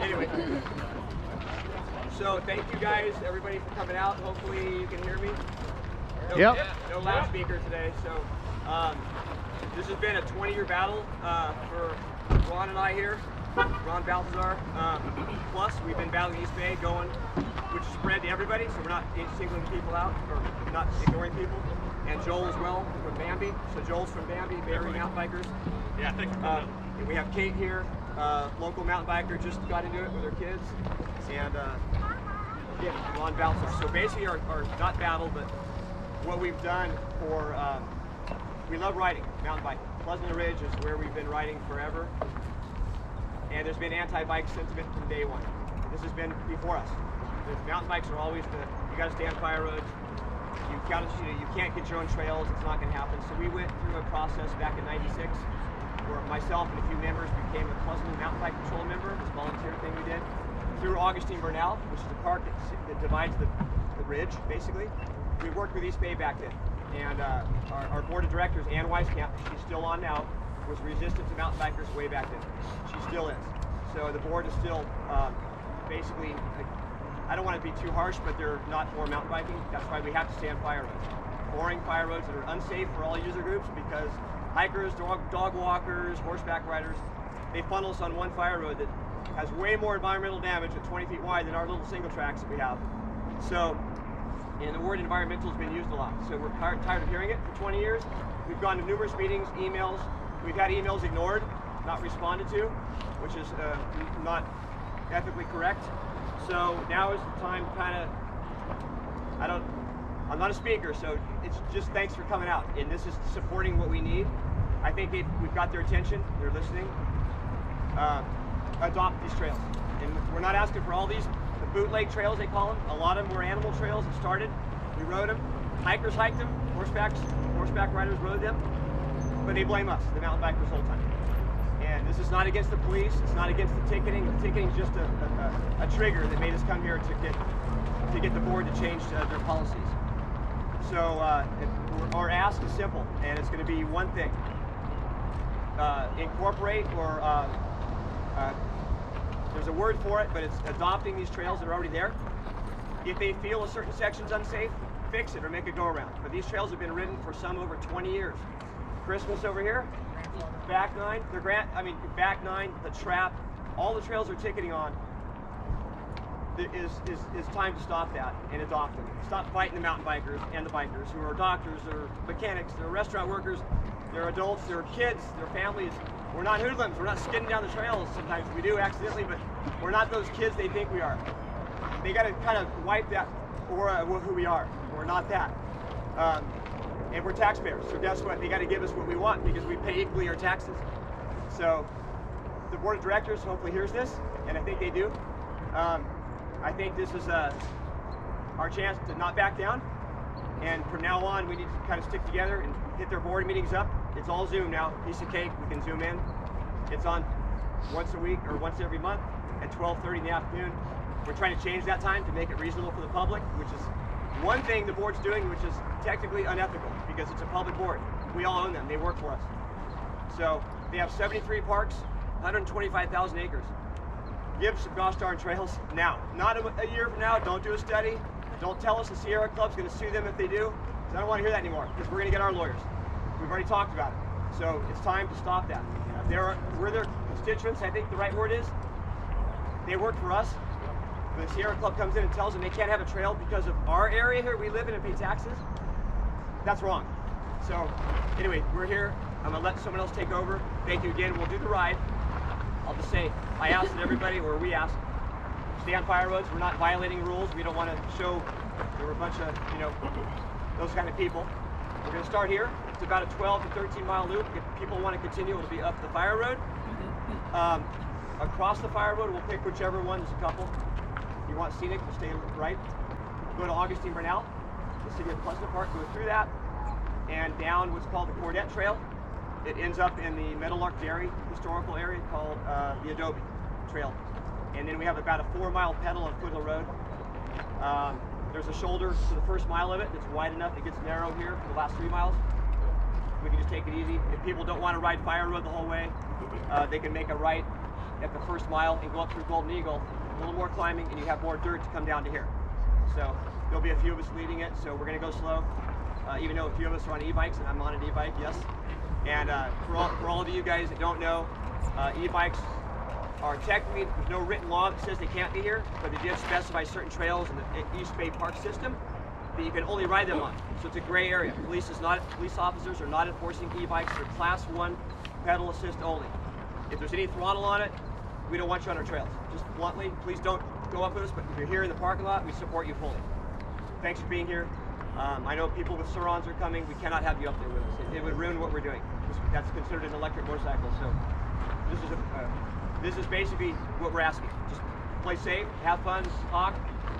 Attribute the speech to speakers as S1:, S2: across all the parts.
S1: Anyway, so thank you guys, everybody, for coming out. Hopefully you can hear me. No loudspeaker today. So this has been a 20-year battle for Ron and I here. Ron Balthazar. Plus, we've been battling East Bay, which is spread to everybody, so we're not singling people out or not ignoring people. And Joel as well from Bambi. So Joel's from Bambi, Bay Area Mountain Bikers.
S2: Yeah, thanks for coming.
S1: And we have Kate here, local mountain biker, just got into it with her kids. And again, Ron Balthazar. So basically, our not battle, but what we've done for we love riding, mountain biking. Pleasanton Ridge is where we've been riding forever. And there's been anti-bike sentiment from day one. This has been before us. The mountain bikes are always you got to stay on fire roads. You can't get your own trails. It's not going to happen. So we went through a process back in '96 where myself and a few members became a Pleasanton Mountain Bike Patrol member. This volunteer thing we did through Augustine Bernal, which is a park that divides the ridge, basically. We worked with East Bay back then, and our board of directors, Ann Weiskamp, she's still on now, was resistant to mountain bikers way back then. She still is. So the board is still basically, I don't want to be too harsh, but they're not for mountain biking. That's why we have to stay on fire roads. Boring fire roads that are unsafe for all user groups because hikers, dog walkers, horseback riders, they funnel us on one fire road that has way more environmental damage at 20 feet wide than our little single tracks that we have. So, and the word environmental has been used a lot. So we're tired of hearing it for 20 years. We've gone to numerous meetings, emails. We've had emails ignored, not responded to, which is not ethically correct. So now is the time to kind of, I'm not a speaker, so it's just thanks for coming out. And this is supporting what we need. I think we've got their attention, they're listening. Adopt these trails. And we're not asking for all these, the bootleg trails they call them. A lot of them were animal trails that started. We rode them. Hikers hiked them. Horseback riders rode them. But they blame us, the mountain bikers, the whole time. And this is not against the police. It's not against the ticketing. The ticketing is just a trigger that made us come here to get the board to change their policies. So our ask is simple, and it's going to be one thing: incorporate or there's a word for it, but it's adopting these trails that are already there. If they feel a certain section's unsafe, fix it or make a go around. But these trails have been ridden for some over 20 years. Christmas over here, back nine, back nine, the trap, all the trails they're ticketing on. Is time to stop that and adopt them. Stop fighting the mountain bikers and the bikers who are doctors, they're mechanics, they're restaurant workers, they're adults, they're kids, they're families. We're not hoodlums. We're not skidding down the trails. Sometimes we do accidentally, but we're not those kids they think we are. They got to kind of wipe that aura of who we are. We're not that. And we're taxpayers, so guess what? They got to give us what we want because we pay equally our taxes. So the board of directors hopefully hears this, and I think they do. I think this is our chance to not back down, and from now on we need to kind of stick together and hit their board meetings up. It's all Zoom now, piece of cake, we can zoom in. It's on once a week or once every month at 12:30 in the afternoon. We're trying to change that time to make it reasonable for the public, which is one thing the board's doing, which is technically unethical because it's a public board. We all own them, they work for us. So they have 73 parks, 125,000 acres. Give some gosh darn trails now. Not a year from now, don't do a study. Don't tell us the Sierra Club's gonna sue them if they do, because I don't wanna hear that anymore, because we're gonna get our lawyers. We've already talked about it. So it's time to stop that. We're their constituents, I think the right word is. They work for us. When the Sierra Club comes in and tells them they can't have a trail because of our area here we live in and pay taxes, that's wrong. So anyway, we're here. I'm gonna let someone else take over. Thank you again. We'll do the ride. I'll just say, I asked that everybody, or we asked, stay on fire roads. We're not violating rules. We don't want to show there were a bunch of, those kind of people. We're going to start here. It's about a 12 to 13 mile loop. If people want to continue, it'll be up the fire road. Across the fire road, we'll pick whichever one. There's a couple. If you want scenic, we'll stay right. Go to Augustine Bernal, the city of Pleasant Park, go through that, and down what's called the Cordette Trail. It ends up in the Meadowlark Dairy historical area called the Adobe Trail. And then we have about a 4-mile pedal on Foothill Road. There's a shoulder to the first mile of it that's wide enough. It gets narrow here for the last 3 miles. We can just take it easy. If people don't want to ride fire road the whole way, they can make a right at the first mile and go up through Golden Eagle, a little more climbing, and you have more dirt to come down to here. So there'll be a few of us leading it, so we're going to go slow, even though a few of us are on e-bikes, and I'm on an e-bike, yes. And for all of you guys that don't know, e-bikes are technically, there's no written law that says they can't be here, but they did specify certain trails in the East Bay Park system that you can only ride them on. So it's a gray area. Police officers are not enforcing e-bikes. They're class 1 pedal assist only. If there's any throttle on it, we don't want you on our trails. Just bluntly, please don't go up with us, but if you're here in the parking lot, we support you fully. Thanks for being here. I know people with Surons are coming. We cannot have you up there with us. It would ruin what we're doing. That's considered an electric motorcycle. So this is basically what we're asking. Just play safe, have fun, talk.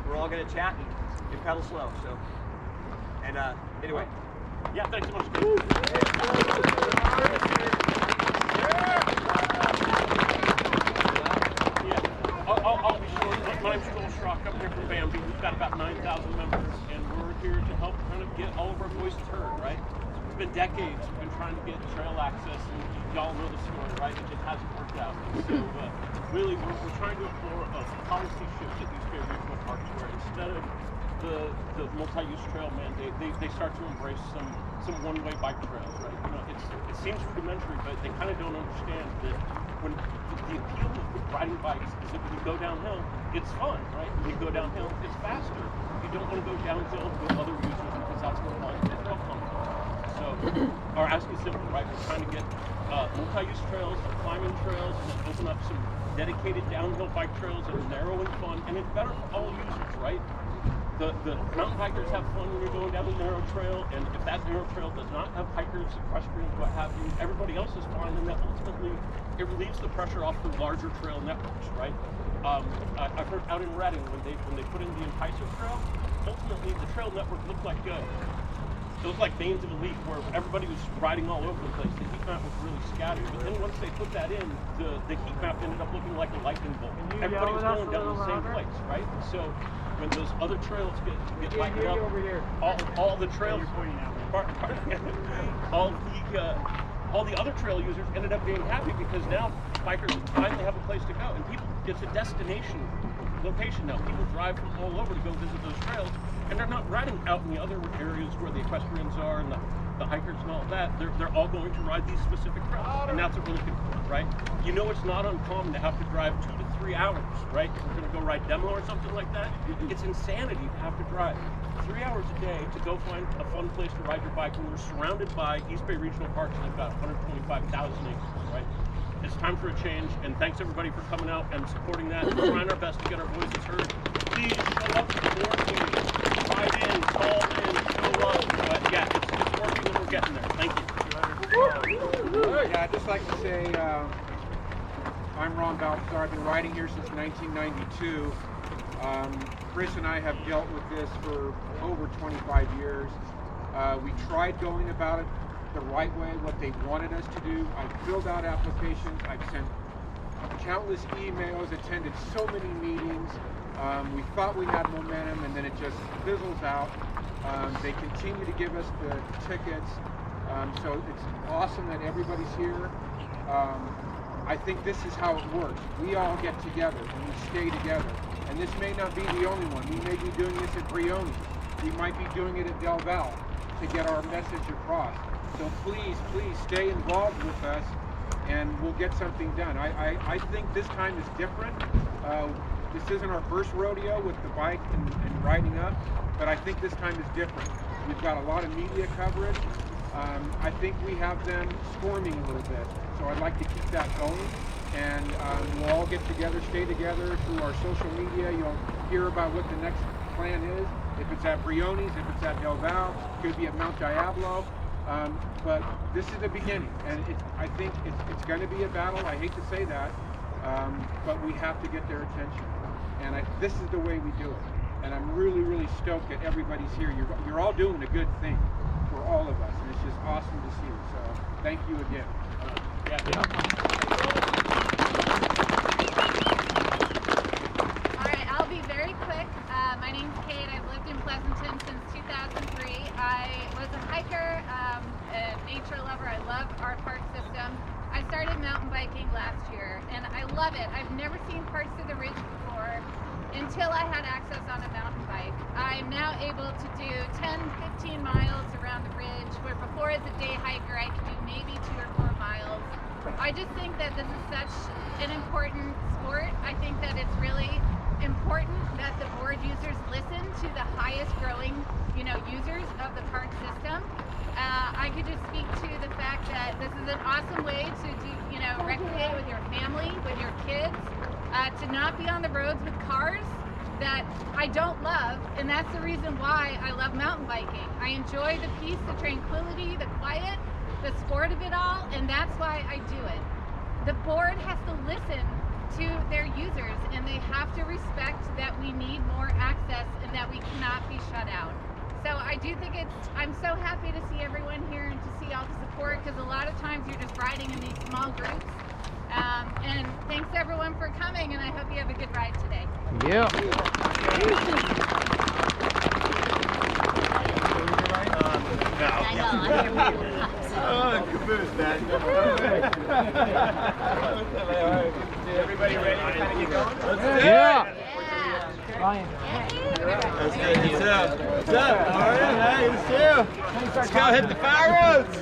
S1: We're all going to chat and pedal slow. So, and anyway.
S2: Yeah, thanks so much. I'll be short. My name's Joel Schrock. I'm here from Bambi. We've got about 9,000 members, and we're here to help kind of get all of our voices heard, right? It's been decades we've been trying to get trail access, and y'all know the story, right? It just hasn't worked out. And so really, we're trying to explore a policy shift at these very regional parks where instead of the multi-use trail mandate, they start to embrace some one-way bike trails, right? You know, it seems rudimentary, but they kind of don't understand that when the appeal of riding bikes is that when you go downhill, it's fun, right? When you go downhill, it's faster. You don't want to go downhill with other users because that's what causes trail conflict. So our ask is simple, right? We're trying to get multi-use trails, climbing trails, and then open up some dedicated downhill bike trails that are narrow and fun, and it's better for all users, right? The mountain bikers have fun when you're going down the narrow trail, and if that narrow trail does not have hikers, equestrians, what have you, everybody else is fine, and that ultimately it relieves the pressure off the larger trail networks, right? I've heard out in Redding when they put in the Enticer Trail, ultimately the trail network looked like it looked like veins of a leaf where everybody was riding all over the place. The heat map was really scattered, but then once they put that in, the heat map ended up looking like a lightning bolt. Everybody was going down the same place, right? So when those other trails get lightened up, all the trails, all the other trail users ended up being happy because now bikers finally have a place to go, and it's a destination location now. People drive from all over to go visit those trails, and they're not riding out in the other areas where the equestrians are and the hikers and all that. They're all going to ride these specific trails, and that's what we're looking for, right? You know, it's not uncommon to have to drive 2 to 3 hours, right? If we're going to go ride demo or something like that, it's insanity to have to drive 3 hours a day to go find a fun place to ride your bike when we're surrounded by East Bay Regional Parks that have got 125,000 acres, right? It's time for a change, and thanks everybody for coming out and supporting that. We're trying our best to get our voices heard. Please show up to the board meetings, ride in, call in, show up. But yeah, it's working and we're getting there. Thank you.
S3: Yeah, I'd just like to say I'm Ron Balthazar. I've been riding here since 1992. Chris and I have dealt with this for over 25 years. We tried going about it the right way, what they wanted us to do. I filled out applications, I've sent countless emails, attended so many meetings. We thought we had momentum, and then it just fizzles out. They continue to give us the tickets, so it's awesome that everybody's here. I think this is how it works. We all get together and we stay together. And this may not be the only one. We may be doing this at Brioni. We might be doing it at Del Val to get our message across. So please, please stay involved with us, and we'll get something done. I think this time is different. This isn't our first rodeo with the bike and riding up, but I think this time is different. We've got a lot of media coverage. I think we have them squirming a little bit, so I'd like to keep that going. And we'll all get together, stay together through our social media. You'll hear about what the next plan is. If it's at Brioni's, if it's at Del Val, it could be at Mount Diablo. But this is the beginning, and I think it's going to be a battle. I hate to say that, but we have to get their attention. And this is the way we do it. And I'm really, really stoked that everybody's here. You're all doing a good thing for all of us, and it's just awesome to see. So thank you again.
S4: All right, I'll be very quick. My name's Kate. I've lived in Pleasanton since 2003. I was a hiker, a nature lover. I love our park system. I started mountain biking last year, and I love love it. I've never seen parts of the ridge before until I had access on a mountain bike. I'm now able to do 10, 15 miles around the ridge, where before as a day hiker I could do maybe 2 or 4 miles. I just think that this is such an important sport. I think that it's really important that the board users listen to the highest growing, users of the park system. I could just speak to the fact that this is an awesome way to do, recreate with your family, with your kids, to not be on the roads with cars that I don't love, and that's the reason why I love mountain biking. I enjoy the peace, the tranquility, the quiet, the sport of it all, and that's why I do it. The board has to listen to their users, and they have to respect that we need more access and that we cannot be shut out. So I do think I'm so happy to see everyone here and to see all the support, because a lot of times you're just riding in these small groups. And thanks everyone for coming, and I hope you have a good ride today.
S5: Yeah.
S1: Everybody ready to kind of get going? Let's do it.
S5: Yeah.
S6: Ryan.
S1: That's good. What's up? What's up? All right, hey, it's you. Let's go hit the fire roads.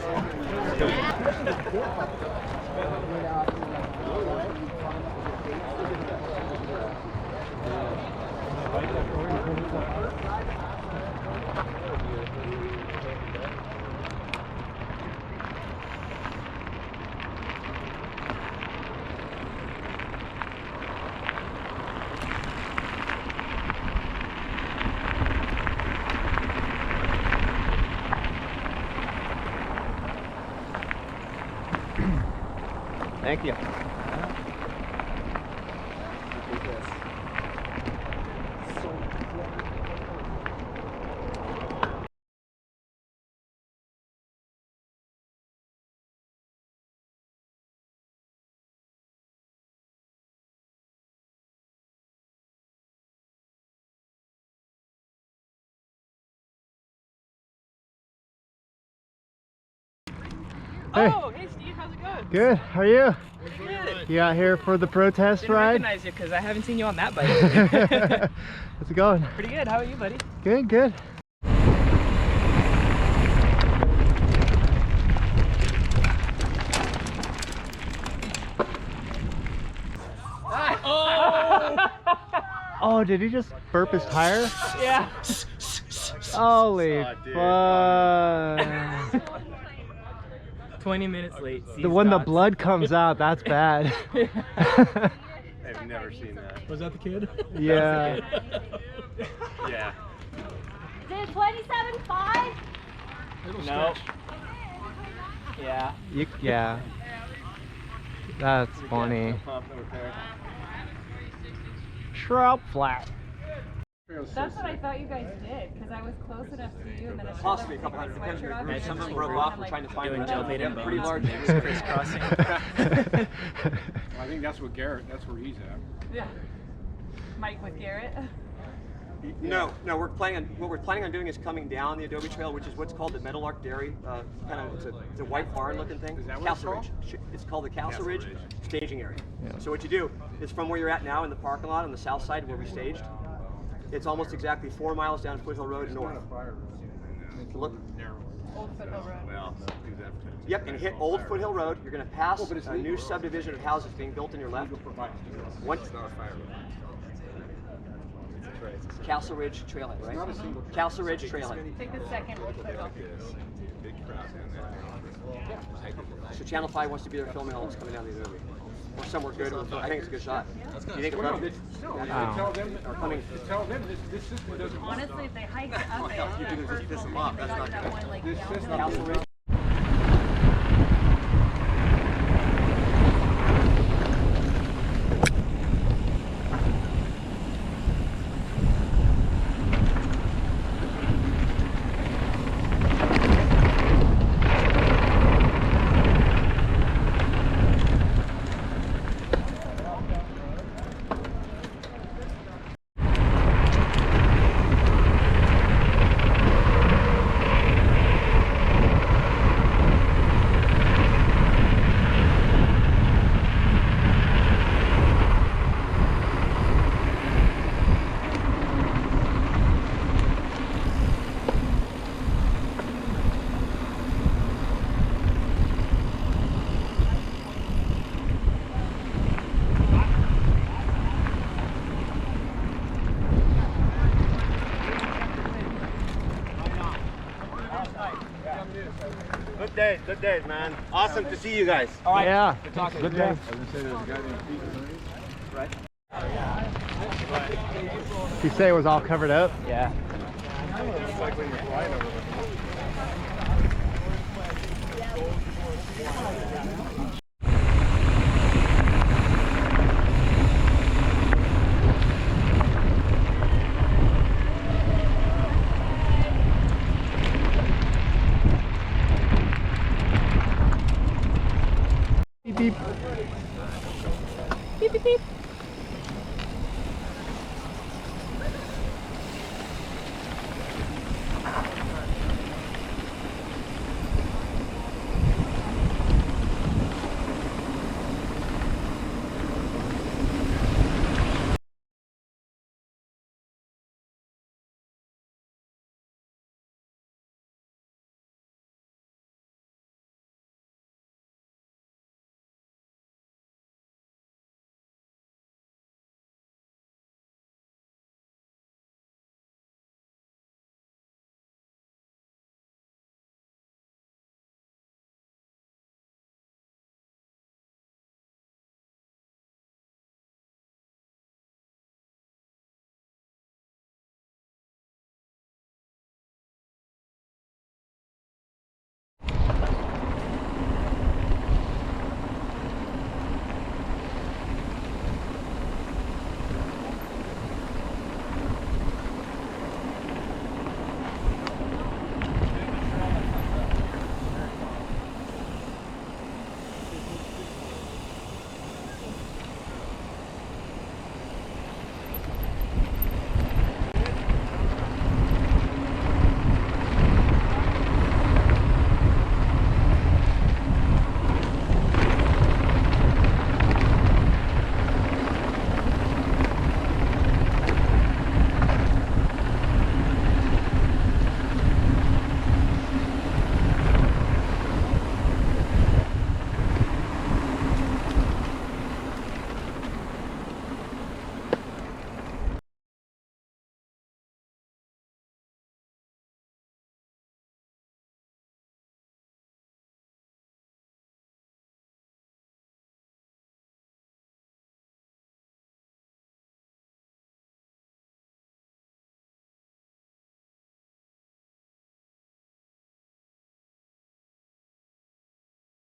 S1: Thank you.
S5: Hey.
S6: Oh, hey Steve, how's it going?
S5: Good. How are you?
S6: Good.
S5: You out here for the protest
S6: Didn't
S5: ride?
S6: recognize you because I haven't seen you on that bike.
S5: How's it going?
S6: Pretty good. How are you, buddy?
S5: Good, good.
S6: Oh!
S5: Oh, did he just burp his tire?
S6: Yeah.
S5: Holy fuck.
S6: 20 minutes late.
S5: When the blood comes out, that's bad.
S1: I've never seen that.
S2: Was that the kid?
S5: Yeah.
S1: Yeah.
S7: Is it 27.5?
S6: No. Yeah.
S5: Yeah. That's funny. Trout flat.
S8: That's what I thought you guys did, because I was close enough to you, and then I
S1: Possibly a couple hundred, depends on your group. Some of them broke off. We're trying to find
S6: Doing
S1: them.
S6: gel bait and
S1: Pretty
S6: bones
S1: large.
S6: mix crisscrossing.
S3: I think that's what that's where he's at.
S8: Yeah. Mike with Garrett.
S1: No, what we're planning on doing is coming down the Adobe Trail, which is what's called the Meadowlark Dairy. It's a white barn looking thing.
S3: Is that what
S1: Castle
S3: it's
S1: Ridge. It's called the Castle Ridge staging area.
S5: Yeah.
S1: So what you do is from where you're at now in the parking lot on the south side where we staged, it's almost exactly 4 miles down Foothill Road north. Look.
S8: Old Foothill Road.
S1: Well, yep, and hit Old Foothill Road. You're going to pass a new subdivision of houses being built in your left. Once Castle Ridge Trailhead, right? Castle Ridge Trailhead.
S8: Take the second Foothill.
S1: So Channel 5 wants to be there filming all this coming down the Adobe. Or somewhere good. I think it's a good shot. Do you think it's good?
S3: Tell them,
S1: Or coming.
S3: tell them this system doesn't work.
S8: Honestly, if they hiked up it, that first
S1: piss them
S8: one,
S1: off.
S8: they
S1: That's
S8: got
S1: not
S8: that
S1: good.
S8: one like
S3: This
S8: down
S3: system-
S8: the
S1: Castle Ridge. Good days, man. Awesome to see you guys.
S5: All right. Yeah.
S1: Good talking.
S5: Good day.
S3: I was gonna say there's a guy named Pete.
S1: Right.
S5: You say it was all covered up?
S6: Yeah.
S3: It's like when you're flying over there.
S5: Beep beep.
S7: Beep, beep, beep.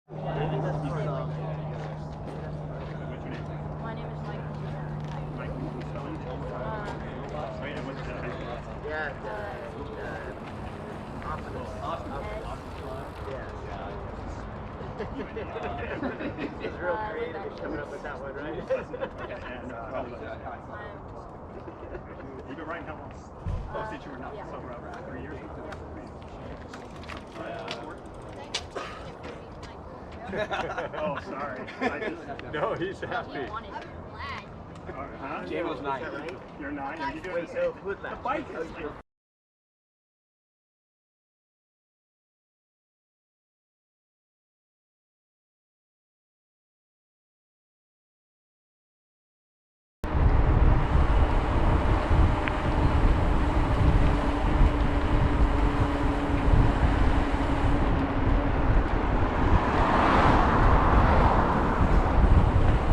S7: My name is Michael.
S1: Yeah. It's real creative coming up with that one, right?
S9: You've been writing how long? Oh, since you were not sober over 3 years ago. Oh, sorry.
S3: No, he's happy.
S9: Huh?
S1: Jay was 9.
S9: You're 9. Are you doing
S1: Wait,
S9: the
S1: so
S9: same?
S1: who's left?
S9: The bike is